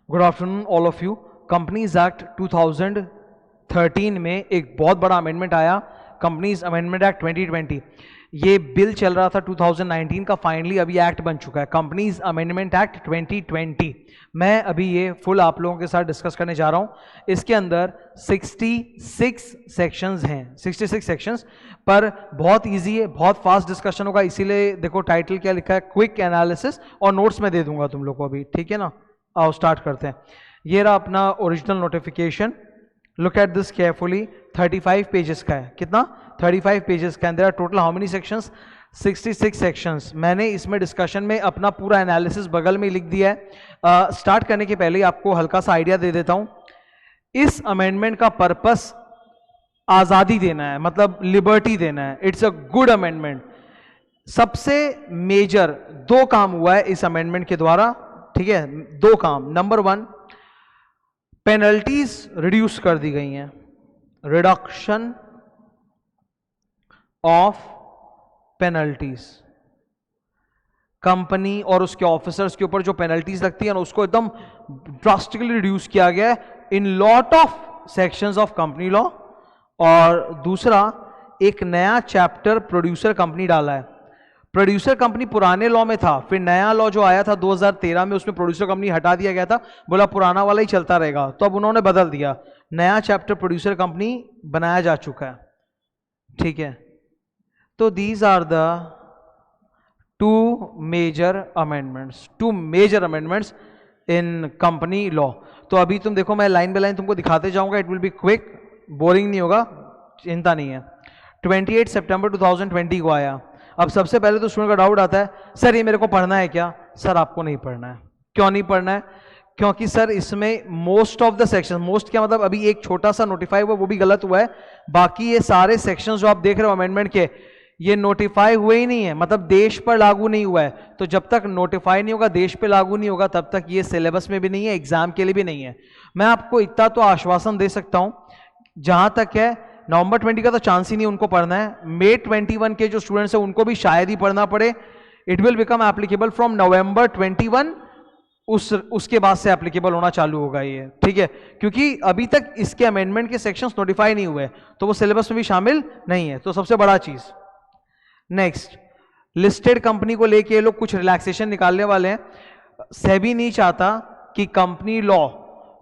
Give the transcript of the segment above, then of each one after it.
Good afternoon all of you. Companies act 2013 में एक बहुत बड़ा अमेंडमेंट आया, कंपनीज अमेंडमेंट एक्ट 2020। ये बिल चल रहा था 2019 का, फाइनली अभी एक्ट बन चुका है, कंपनीज अमेंडमेंट एक्ट 2020। मैं अभी ये फुल आप लोगों के साथ डिस्कस करने जा रहा हूँ। इसके अंदर 66 सेक्शंस हैं, 66 सेक्शंस, पर बहुत इजी है, बहुत फास्ट डिस्कशन होगा, इसीलिए देखो टाइटल क्या लिखा है, क्विक एनालिसिस, और नोट्स में दे दूंगा तुम लोग को अभी, ठीक है ना। आओ स्टार्ट करते हैं। ये रहा अपना original notification, look at this carefully. 35 pages का है, कितना 35 पेजेस का। There are total how many sections, 66 sections. मैंने इसमें डिस्कशन में अपना पूरा एनालिसिस बगल में लिख दिया है। स्टार्ट करने के पहले आपको हल्का सा आइडिया दे देता हूं। इस अमेंडमेंट का पर्पस आजादी देना है, मतलब लिबर्टी देना है। It's a good amendment. सबसे मेजर दो काम हुआ है इस अमेंडमेंट के द्वारा, ठीक है, दो काम। नंबर 1, पेनल्टीज रिड्यूस कर दी गई हैं, रिडक्शन ऑफ पेनल्टीज। कंपनी और उसके ऑफिसर्स के ऊपर जो पेनल्टीज लगती है ना, उसको एकदम ड्रास्टिकली रिड्यूस किया गया है in lot of sections of company law. और दूसरा, एक नया चैप्टर प्रोड्यूसर कंपनी डाला है। प्रोड्यूसर कंपनी पुराने लॉ में था, फिर नया लॉ जो आया था 2013 में, उसमें प्रोड्यूसर कंपनी हटा दिया गया था, बोला पुराना वाला ही चलता रहेगा, तो अब उन्होंने बदल दिया, नया चैप्टर प्रोड्यूसर कंपनी बनाया जा चुका है, ठीक है। तो these are the two major amendments in company law. तो अभी तुम देखो, मैं लाइन बाय लाइन तुमको दिखाते जाऊंगा, it will be quick, boring नहीं होगा, चिंता नहीं है। 28 सितंबर 2020 को आया। अब सबसे पहले तो स्टूडेंट का डाउट आता है, सर ये मेरे को पढ़ना है क्या? सर आपको नहीं पढ़ना है। क्यों नहीं पढ़ना है? क्योंकि सर इसमें most of the section, most क्या मतलब, अभी एक छोटा सा नोटिफाई हुआ, वो भी गलत हुआ है। बाकी ये सारे सेक्शंस जो आप देख रहे हो अमेंडमेंट के, ये नोटिफाई हुए ही नहीं है, मतलब देश पर लागू नहीं हुआ है। तो जब तक नोटिफाई नहीं होगा, देश पे लागू नहीं होगा, तब तक ये सिलेबस में भी नहीं है, एग्जाम के लिए भी नहीं है। मैं आपको इतना तो आश्वासन दे सकता हूं, जहां तक है नवंबर 20 का तो चांस ही नहीं उनको पढ़ना है। May 21 के जो स्टूडेंट्स हैं उनको भी शायद ही पढ़ना पड़े। It will become applicable from November 21, उसके बाद से एप्लीकेबल होना चालू होगा ये, ठीक है। क्योंकि अभी तक इसके अमेंडमेंट के सेक्शंस नोटिफाई नहीं हुए, तो वो सिलेबस में भी शामिल नहीं है। तो सबसे बड़ा चीज। नेक्स्ट, लिस्टेड कंपनी को लेके ये लोग कुछ रिलैक्सेशन निकालने वाले हैं। सेबी नहीं चाहता कि कंपनी लॉ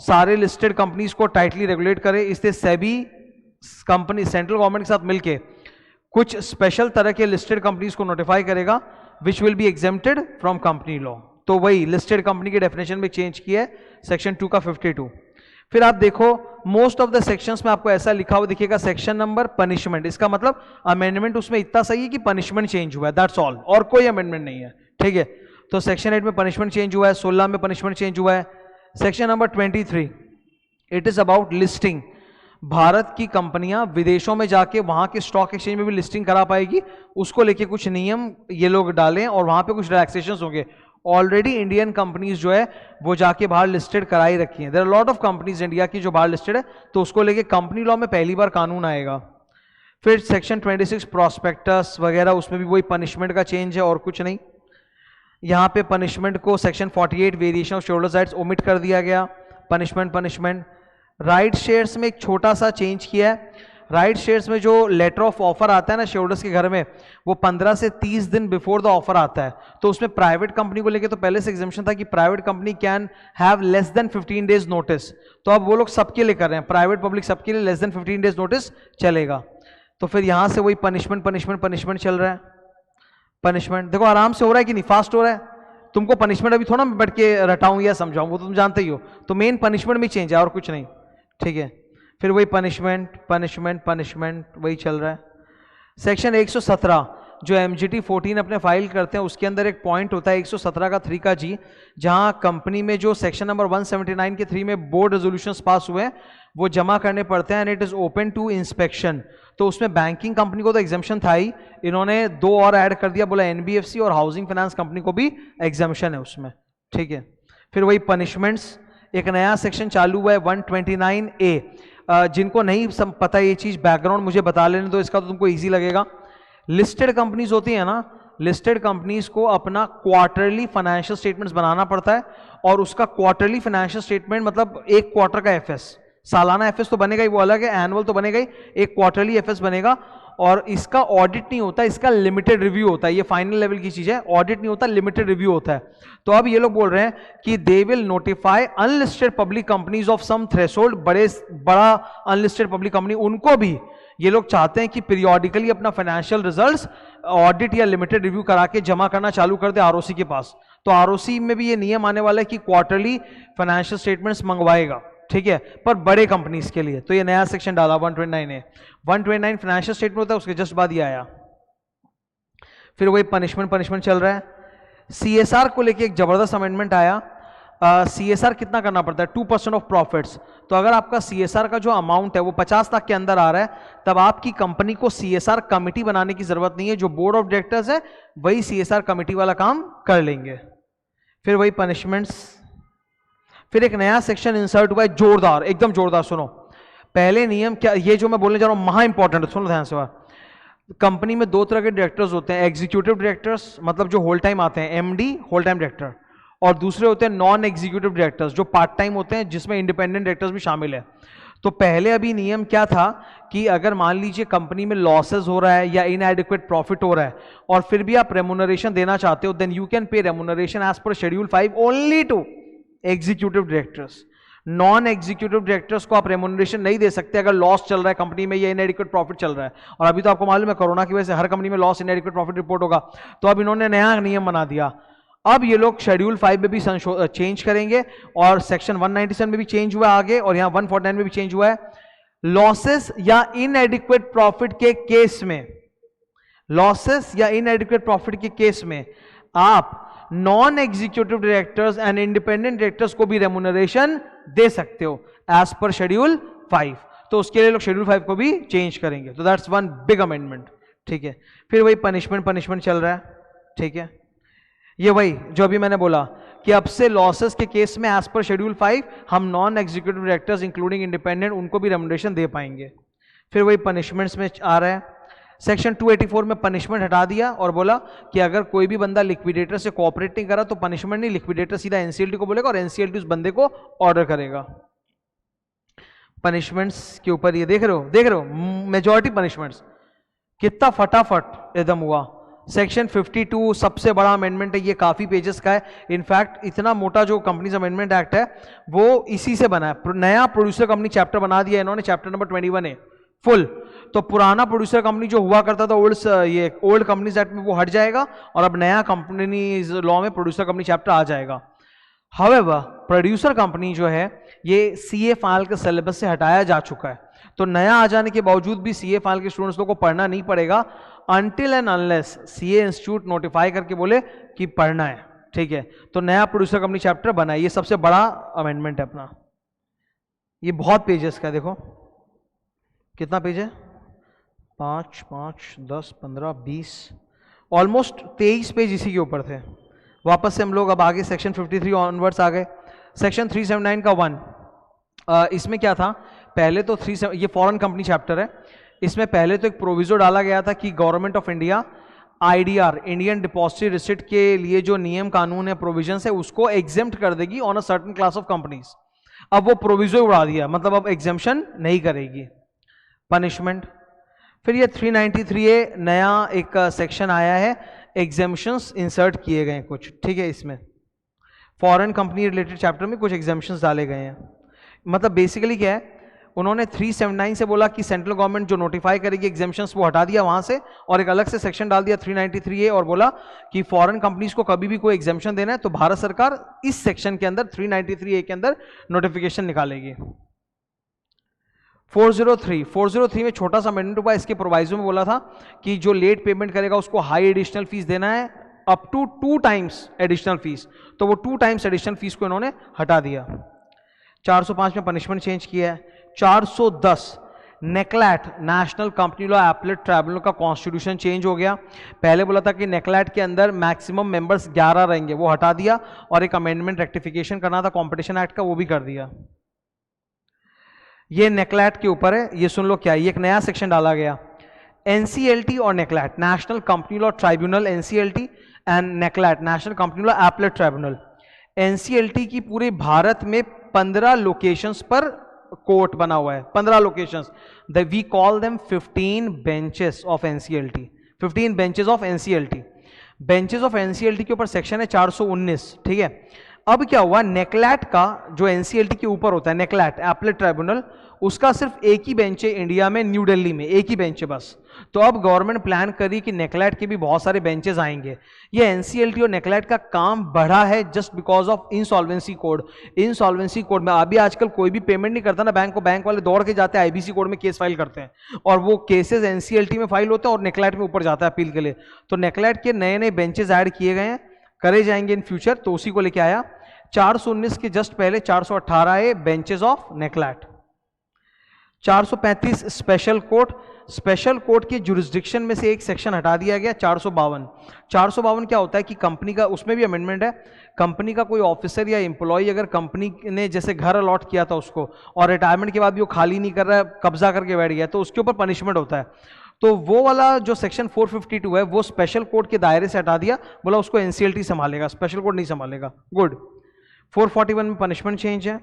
सारे लिस्टेड कंपनीज को टाइटली रेगुलेट करे, इसलिए सेबी कंपनी सेंट्रल गवर्नमेंट के साथ मिलके कुछ स्पेशल तरह के लिस्टेड कंपनीज को नोटिफाई करेगा, which will be exempted from company law. तो वही लिस्टेड कंपनी के डेफिनेशन में चेंज किया है, सेक्शन 2 का 52। फिर आप देखो, मोस्ट ऑफ द सेक्शंस में आपको ऐसा लिखा हुआ दिखेगा, सेक्शन नंबर पनिशमेंट। इसका मतलब अमेंडमेंट उसमें इतना सही है कि पनिशमेंट चेंज हुआ है, दैट्स ऑल, और कोई अमेंडमेंट नहीं है, ठीक है। तो सेक्शन 8 में पनिशमेंट चेंज हुआ है, 16 में पनिशमेंट चेंज हुआ है। Section number 23, it is about listing. Bharat की कंपनियां विदेशों में जाके वहां के स्टॉक एक्सचेंज में भी लिस्टिंग करा पाएगी, उसको लेके कुछ नियम ये लोग डालें, और वहां पे कुछ रिलैक्सेशंस होंगे। ऑलरेडी इंडियन कंपनीज जो है वो जाके बाहर लिस्टेड कराई रखी हैं, there are lot of companies India की जो बाहर लिस्टेड है, तो उसको लेके कंपनी लॉ में पहली बार कानून आएगा। फिर सेक्शन 26 प्रोस्पेक्टस वगैरह, उसमें भी वही पनिशमेंट का चेंज है और कुछ नहीं। यहाँ पे पनिशमेंट को section 48 variation of shareholders rights omit कर दिया गया। पनिशमेंट राइट शेयर्स में एक छोटा सा चेंज किया है। राइट शेयर्स में जो लेटर ऑफ ऑफर आता है ना शेयरहोल्डर्स के घर में, वो 15 से 30 दिन बिफोर द ऑफर आता है। तो उसमें प्राइवेट कंपनी को लेके तो पहले से एग्जेम्पशन था कि private company can have less than 15 days notice. तो अब वो लोग सबके लिए कर रहे हैं, प्राइवेट पब्लिक सबके लिए लेस देन 15 डेज नोटिस चलेगा। तो फिर यहां से वही पनिशमेंट चल रहा है। पनिशमेंट देखो आराम से हो रहा है कि नहीं, फास्ट हो रहा है। तुमको पनिशमेंट अभी थोड़ा मैं बैठ के रटाऊं या समझाऊं, वो तुम जानते ही हो। तो मेन पनिशमेंट में चेंज है और कुछ नहीं, ठीक है। फिर वही पनिशमेंट वही चल रहा है। सेक्शन 117 जो MGT 14 अपने फाइल करते हैं, उसके अंदर एक पॉइंट होता है 117 का 3 का G, जहां कंपनी में जो सेक्शन नंबर 179 के 3 में बोर्ड रेजोल्यूशंस पास हुए हैं वो जमा करने पड़ते हैं, and it is open to inspection. तो उसमें बैंकिंग कंपनी को तो एग्जाम्पशन था ही, इन्होंने 2 और ऐड कर दिया, बोला NBFC और हाउसिंग फाइनेंस कंपनी को भी एग्जाम्पशन है उसमें, ठीक है। फिर वही पनिशमेंट्स, एक नया सेक्शन चालू हुआ है 129A। जिनको नहीं पता ये चीज, बैकग्राउंड मुझे बता लेने दो, इसका तो तुमको इजी लगेगा। लिस्टेड कंपनीज होती है ना, लिस्टेड कंपनीज को अपना क्वार्टरली फाइनेंशियल स्टेटमेंट्स बनाना पड़ता है, और उसका क्वार्टरली फाइनेंशियल स्टेटमेंट मतलब एक क्वार्टर का एफएस, सालाना एफएस तो बनेगा ही, वो अलग है, एनुअल तो बनेगा ही, एक क्वार्टरली एफएस बनेगा, और इसका ऑडिट नहीं होता, इसका लिमिटेड रिव्यू होता है। ये फाइनल लेवल की चीज है, ऑडिट नहीं होता, लिमिटेड रिव्यू होता है। तो अब ये लोग बोल रहे हैं कि they will notify unlisted public companies of some threshold, बड़ा अनलिस्टेड पब्लिक कंपनी, उनको भी ये लोग चाहते हैं कि पीरियोडिकली अपना फाइनेंशियल रिजल्ट्स ऑडिट या लिमिटेड रिव्यू करा के जमा करना चालू कर दे आरओसी के पास। तो आरओसी में भी ये नियम आने वाला है कि क्वार्टरली फाइनेंशियल स्टेटमेंट्स मंगवाएगा, ठीक है, पर बड़े कंपनीज के लिए। तो ये नया सेक्शन डाला 129 है। 129 फाइनेंशियल स्टेटमेंट होता है, उसके जस्ट बाद ये आया। फिर वही पनिशमेंट चल रहा है। सीएसआर को लेके एक जबरदस्त अमेंडमेंट आया। सीएसआर कितना करना पड़ता है? 2% ऑफ प्रॉफिट्स। तो अगर आपका सीएसआर का जो अमाउंट है वो 50 लाख के अंदर आ रहा है, तब आपकी कंपनी को सीएसआर कमिटी बनाने की जरूरत नहीं है, जो बोर्ड ऑफ डायरेक्टर्स है वही सीएसआर कमिटी वाला काम कर लेंगे। फिर वही पनिशमेंट्स। फिर एक नया सेक्शन इंसर्ट हुआ है, जोरदार, एकदम जोरदार। सुनो पहले नियम क्या, ये जो मैं बोलने जा रहा हूं महा इंपॉर्टेंट है, सुनो ध्यान से। कंपनी में दो तरह के डायरेक्टर्स होते हैं, एग्जीक्यूटिव डायरेक्टर्स मतलब जो होल टाइम आते हैं, एमडी होल टाइम डायरेक्टर, और दूसरे होते हैं नॉन एग्जीक्यूटिव डायरेक्टर्स जो पार्ट टाइम होते हैं, जिसमें इंडिपेंडेंट डायरेक्टर्स भी शामिल है। तो पहले अभी नियम क्या था कि अगर मान लीजिए कंपनी में लॉसेस हो रहा है या इनएडिक्वेट प्रॉफिट हो रहा है और फिर भी आप रेम्यूनरेशन देना चाहते हो, then you can pay remuneration as per schedule 5 only to executive directors. Non executive directors को आप रेम्यूनरेशन नहीं दे सकते अगर लॉस चल रहा है कंपनी में या इनएडिक्वेट प्रॉफिट चल रहा है। और अभी तो आपको मालूम है कोरोना की वजह से हर कंपनी में लॉस इनएडिक्वेट प्रॉफिट रिपोर्ट होगा। तो अब इन्होंने नया नियम बना दिया, अब ये लोग शेड्यूल 5 में भी चेंज करेंगे, और सेक्शन 197 में भी चेंज हुआ आगे, और यहां 149 में भी चेंज हुआ है। लॉसेस या इनएडिक्वेट प्रॉफिट के केस में, लॉसेस या इनएडिक्वेट प्रॉफिट के केस में आप non executive directors and independent directors को भी रेम्यूनरेशन दे सकते हो एज पर शेड्यूल 5। तो उसके लिए लोग शेड्यूल 5 को भी चेंज करेंगे। तो दैट्स वन बिग अमेंडमेंट, ठीक है। फिर वही पनिशमेंट चल रहा है, ठीक है। ये वही जो अभी मैंने बोला कि अब से लॉसेस के केस में एज पर शेड्यूल 5 हम non executive directors including independent उनको भी रेम्यूनरेशन दे पाएंगे। फिर वही पनिशमेंट्स में आ रहा है, सेक्शन 284 में पनिशमेंट हटा दिया और बोला कि अगर कोई भी बंदा लिक्विडेटर से कोऑपरेट नहीं करा तो पनिशमेंट नहीं, लिक्विडेटर सीधा एनसीएलटी को बोलेगा और एनसीएलटी उस बंदे को ऑर्डर करेगा। पनिशमेंट्स के ऊपर ये देख रहे हो मेजॉरिटी पनिशमेंट्स कितना फटाफट एकदम हुआ। सेक्शन 52 सबसे बड़ा अमेंडमेंट है, ये काफी पेजेस का है। इनफैक्ट इतना मोटा जो कंपनीज अमेंडमेंट एक्ट है वो इसी से बना है। नया प्रोड्यूसर कंपनी चैप्टर बना दिया इन्होंने, चैप्टर नंबर 21 है फुल। तो पुराना प्रोड्यूसर कंपनी जो हुआ करता था ओल्ड कंपनीज एक्ट में वो हट जाएगा, और अब नया कंपनीज लॉ में प्रोड्यूसर कंपनी चैप्टर आ जाएगा। हाउएवर प्रोड्यूसर कंपनी जो है ये सीए फाइल के सिलेबस से हटाया जा चुका है, तो नया आ जाने के बावजूद भी सीए फाइल के स्टूडेंट्स लोगों को पढ़ना नहीं पड़ेगा until and unless CA institute notify करके बोले कि पढ़ना है, ठीक है। तो नया प्रोड्यूसर कंपनी चैप्टर बना है, ये सबसे बड़ा अमेंडमेंट है अपना। ये बहुत पेजेस का है, देखो कितना पेज है, 5, 5, 10, 15, 20, ऑलमोस्ट 23 पेज इसी के ऊपर थे। वापस से हम लोग अब आगे सेक्शन 53 ऑनवर्ड्स आ गए। सेक्शन 379 का 1, इसमें क्या था, पहले तो ये फॉरेन कंपनी चैप्टर है। इसमें पहले तो एक प्रोविजो डाला गया था कि government of India IDR Indian depository receipt के लिए जो नियम कानून है प्रोविजन है उसको एग्जेम्प्ट कर देगी on a certain class of companies. अब वो प्रोविजो उड़ा दिया, मतलब अब एग्जेम्पशन नहीं करेगी। पनिशमेंट, फिर ये 393A नया एक सेक्शन आया है, एग्जेम्पशंस इंसर्ट किए गए हैं कुछ, ठीक है। इसमें फॉरेन कंपनी रिलेटेड चैप्टर में कुछ एग्जेम्पशंस डाले गए हैं। मतलब बेसिकली क्या है, उन्होंने 379 से बोला कि सेंट्रल गवर्नमेंट जो नोटिफाई करेगी एग्जेम्पशंस वो हटा दिया वहां से, और एक अलग से सेक्शन डाल दिया 393A और बोला कि फॉरेन कंपनीज को कभी भी कोई एग्जेम्पशन देना है तो भारत सरकार इस सेक्शन के अंदर 393A के अंदर नोटिफिकेशन निकालेगी। 403 में छोटा सा अमेंडमेंट हुआ, इसके प्रोवाइजो में बोला था कि जो लेट पेमेंट करेगा उसको हाई एडिशनल फीस देना है, up to 2 times additional fees. तो वो 2 टाइम्स एडिशनल फीस को इन्होंने हटा दिया। 405 में पनिशमेंट चेंज किया है। 410 NCLAT national company law appellate tribunal का कॉन्स्टिट्यूशन चेंज हो गया। पहले बोला था कि नेकलैट के अंदर मैक्सिमम मेंबर्स 11 रहेंगे, वो हटा दिया, और एक अमेंडमेंट रेक्टिफिकेशन करना था कॉम्पिटिशन एक्ट का, वो भी कर दिया। ये नेकलैट के ऊपर है, ये सुन लो क्या है, ये एक नया सेक्शन डाला गया, एनसीएलटी और NCLAT, national company law tribunal, NCLT and NCLAT, national company law appellate tribunal. NCLT की पूरे भारत में 15 लोकेशंस पर कोर्ट बना हुआ है, 15 locations. We call them 15 benches of NCLT, 15 benches of NCLT. Benches of NCLT के ऊपर सेक्शन है 419, ठीक है। अब क्या हुआ, नेक्लैट का जो एनसीएलटी के ऊपर होता है, नेक्लैट एपलेट ट्राइब्यूनल, उसका सिर्फ एक ही बेंच है इंडिया में, न्यू दिल्ली में एक ही बेंच है बस। तो अब गवर्नमेंट प्लान करी कि नेक्लैट के भी बहुत सारे बेंचेस आएंगे। ये एनसीएलटी और नेक्लैट का काम बढ़ा है just because of insolvency code. Insolvency code में अभी आजकल कोई भी पेमेंट नहीं करता ना बैंक को, बैंक वाले दौड़ के जाते हैं आईबीसी कोड में केस फाइल करते हैं, और वो केसेस एनसीएलटी में फाइल होते हैं और नेक्लैट में ऊपर जाता है अपील के लिए। तो नेक्लैट के नए नए बेंचेस ऐड किए गए हैं, करे जाएंगे इन फ्यूचर, तो उसी को लेके आया। 419 के जस्ट पहले 418 है benches of NCLAT. 435 special court, special court के जुरिस्डिक्शन में से एक सेक्शन हटा दिया गया, 452। 452 क्या होता है कि कंपनी का, उसमें भी अमेंडमेंट है, कंपनी का कोई ऑफिसर या एम्प्लॉय अगर कंपनी ने जैसे घर अलॉट किया था उसको और रिटायरमेंट के बाद भी वो खाली नहीं कर रहा है, कब्जा करके बैठ गया, तो उसके ऊपर पनिशमेंट होता है। तो वो वाला जो सेक्शन 452 है वो स्पेशल कोर्ट के दायरे से हटा दिया, बोला उसको एनसीएलटी संभालेगा, स्पेशल कोर्ट नहीं संभालेगा। गुड। 441 में पनिशमेंट चेंज है।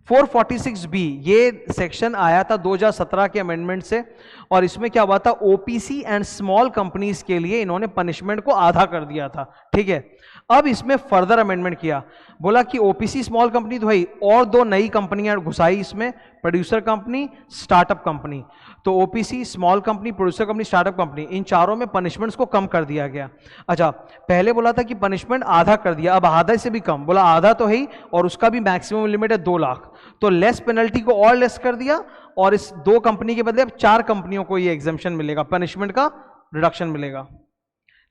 446B ये सेक्शन आया था 2017 के अमेंडमेंट से, और इसमें क्या हुआ था, ओपीसी एंड स्मॉल कंपनीज के लिए इन्होंने पनिशमेंट को आधा कर दिया था, ठीक है। अब इसमें फर्दर अमेंडमेंट किया, बोला कि ओपीसी स्मॉल कंपनी तो भाई, और दो नई कंपनियां घुसाई इसमें, प्रोड्यूसर कंपनी, स्टार्टअप कंपनी। तो OPC, small company, producer company, startup company, इन चारों में पनिशमेंट्स को कम कर दिया गया। अच्छा, पहले बोला था कि पनिशमेंट आधा कर दिया, अब आधा से भी कम, बोला आधा तो है ही, और उसका भी मैक्सिमम लिमिट है 2 लाख। तो लेस पेनल्टी को और लेस कर दिया, और इस 2 कंपनी के बदले अब 4 कंपनियों को ये एग्जेम्पशन मिलेगा, पनिशमेंट का रिडक्शन मिलेगा।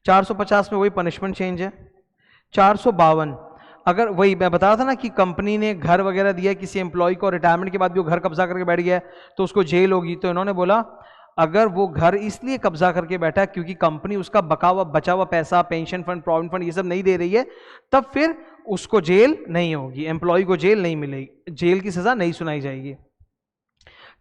450 में वही पनिशमेंट चेंज है। 452, अगर वही मैं बता रहा था ना कि कंपनी ने घर वगैरह दिया किसी एम्प्लॉय को, रिटायरमेंट के बाद भी वो घर कब्जा करके बैठ गया है तो उसको जेल होगी। तो इन्होंने बोला अगर वो घर इसलिए कब्जा करके बैठा क्योंकि कंपनी उसका बचा हुआ पैसा, पेंशन फंड, प्रोविडेंट फंड ये सब नहीं दे रही है, तब फिर उसको जेल नहीं होगी, एम्प्लॉय को जेल नहीं मिलेगी, जेल की सजा नहीं सुनाई जाएगी।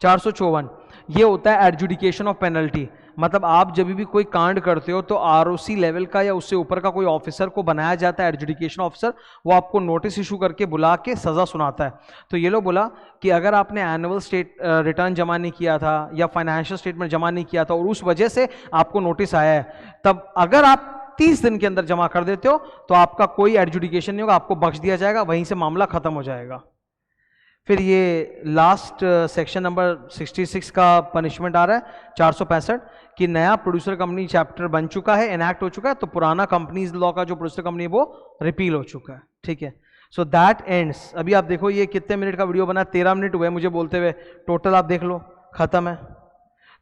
454 ये होता है एडजुडिकेशन ऑफ पेनल्टी, मतलब आप जब भी कोई कांड करते हो तो आरओसी लेवल का या उससे ऊपर का कोई ऑफिसर को बनाया जाता है एडजुडिकेशन ऑफिसर, वो आपको नोटिस इशू करके बुला के सजा सुनाता है। तो ये लोग बोला कि अगर आपने एनुअल रिटर्न जमा नहीं किया था या फाइनेंशियल स्टेटमेंट जमा नहीं किया था और उस वजह से आपको नोटिस आया है, तब अगर आप 30 दिन के अंदर जमा कर देते हो तो आपका कोई एडजुडिकेशन नहीं होगा, आपको बख्श दिया जाएगा, वहीं से मामला खत्म हो जाएगा। फिर ये लास्ट सेक्शन नंबर 66 का पनिशमेंट आ रहा है 465 कि नया प्रोड्यूसर कंपनी चैप्टर बन चुका है, एनैक्ट हो चुका है, तो पुराना कंपनीज लॉ का जो प्रोड्यूसर कंपनी है वो रिपील हो चुका है, ठीक है। सो दैट एंड्स, अभी आप देखो ये कितने मिनट का वीडियो बना, 13 मिनट हुए मुझे बोलते हुए, टोटल आप देख लो खत्म है।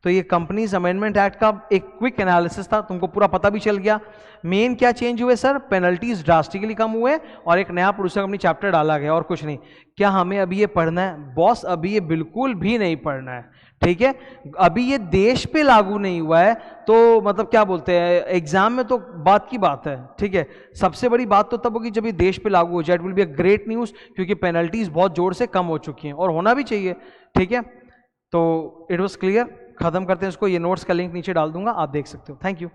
तो ये कंपनीज अमेंडमेंट एक्ट का एक क्विक एनालिसिस था, तुमको पूरा पता भी चल गया। मेन क्या चेंज हुए सर, पेनल्टीज ड्रास्टिकली कम हुए और एक नया प्रोड्यूसर कंपनी चैप्टर डाला गया, और कुछ नहीं। क्या हमें अभी ये पढ़ना है बॉस? अभी ये बिल्कुल भी नहीं पढ़ना है, ठीक है। अभी ये देश पे लागू नहीं हुआ है तो मतलब क्या बोलते हैं, एग्जाम में तो बात की बात है, ठीक है। सबसे बड़ी बात तो तब होगी जब ये देश पे लागू हो जाए, it will be a great news, क्योंकि पेनल्टीज बहुत जोर से कम हो चुकी हैं और होना भी चाहिए, ठीक है। तो इट वॉज क्लियर, खत्म करते हैं इसको, ये नोट्स का लिंक नीचे डाल दूंगा, आप देख सकते हो। Thank you.